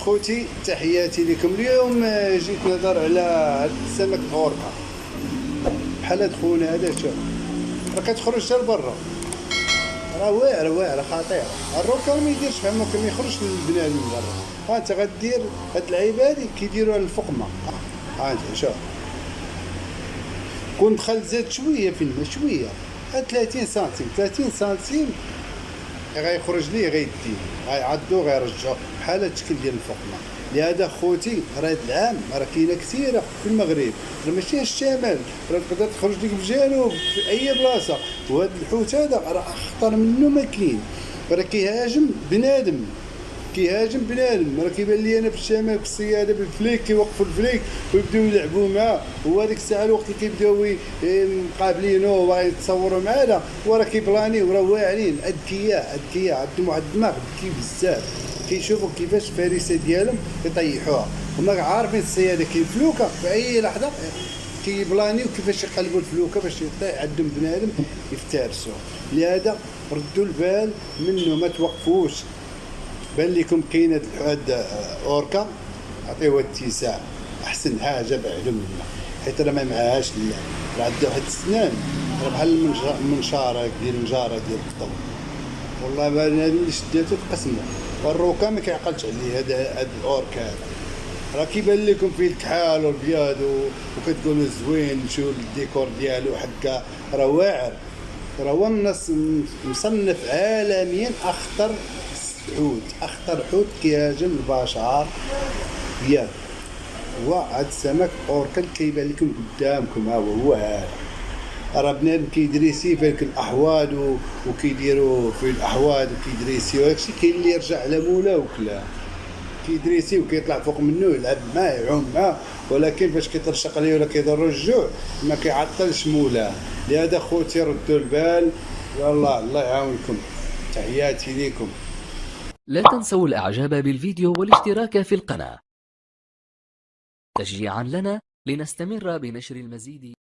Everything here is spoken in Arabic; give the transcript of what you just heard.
خوتي تحياتي لكم. اليوم جيت نهضر على هاد السمك اوركا. بحال هاد خونا هذا، شوف راه كتخرج حتى لبرا، راه واعره واعره خطيره. الروكا ما يديرش فهمك، ما يخرجش للبنادم من برا. ها انت غدير هاد اللعيبه هادي كيديروها الفقمه. ها انت شوف، كون دخل زاد شويه في الماء شويه، هاد 30 سنتيم 30 سنتيم غيخرج ليه غيديه، غيعضو غيرجعو بحال هاد الشكل ديال الفقمه. لهذا خوتي راه هاد العام راه كاينه كثيره في المغرب، راه ماشي الشمال، راه تقدر تخرج لك في الجنوب في اي بلاصه. وهاد الحوت هذا راه اخطر منه ما كاين، راه كيهاجم بنادم، كيهاجم بنادم. راه كيبان لي انا في الشمال في الصياده بالفليك كيوقفوا الفليك ويبداو يلعبوا معاه، وهذيك الساعه الوقت اللي كيبداو مقابلينه وباغيين يتصوروا معاه، وراه كيبلاني وراه واعرين اذكياء اذكياء، عندهم واحد الدماغ ذكي بزاف، كيشوفوا كيفاش الفريسه ديالهم يطيحوها. هما عارفين الصياده كيفلوكه في اي لحظه كيبلانيو كيفاش يقلبوا الفلوكه باش يطيح عندهم بنادم يفترسوه. لهذا ردوا البال منه، ما توقفوش. بان لكم كاين هاد اوركا، عطيوها اتساع، احسن حاجه بعدو منها، حيت راه ما معاهاش لا، راه عندها واحد السنان راه بحال المنشاره ديال النجاره ديال الضو. والله ما انا اللي شديتو تقسمو. والروكا ما كيعقلش عليه هاد الاوركا هذا، راه كيبان لكم فيه الكحال والبياض وكتقولوا زوين، شو الديكور ديالو هكا، راه واعر. راه هو مصنف عالميا اخطر حوت، اخطر حوت كيهاجم البشر ياك. هو هاد السمك اوركا اللي كيبان لكم قدامكم، ها هو هذا. راه بنادم كيدريسي في هذيك الاحواض وكيديروا في الاحواض وكيدريسيو هادشي. كاين اللي يرجع على مولاه وكلا كيدريسي وكيطلع فوق منه يلعب معاه يعوم معاه، ولكن فاش كيترشق عليه ولا كيضر الجوع ما كيعطلش مولاه. لهذا خوتي ردوا البال، يلا الله يعاونكم، تحياتي ليكم. لا تنسوا الإعجاب بالفيديو والاشتراك في القناة تشجيعا لنا لنستمر بنشر المزيد.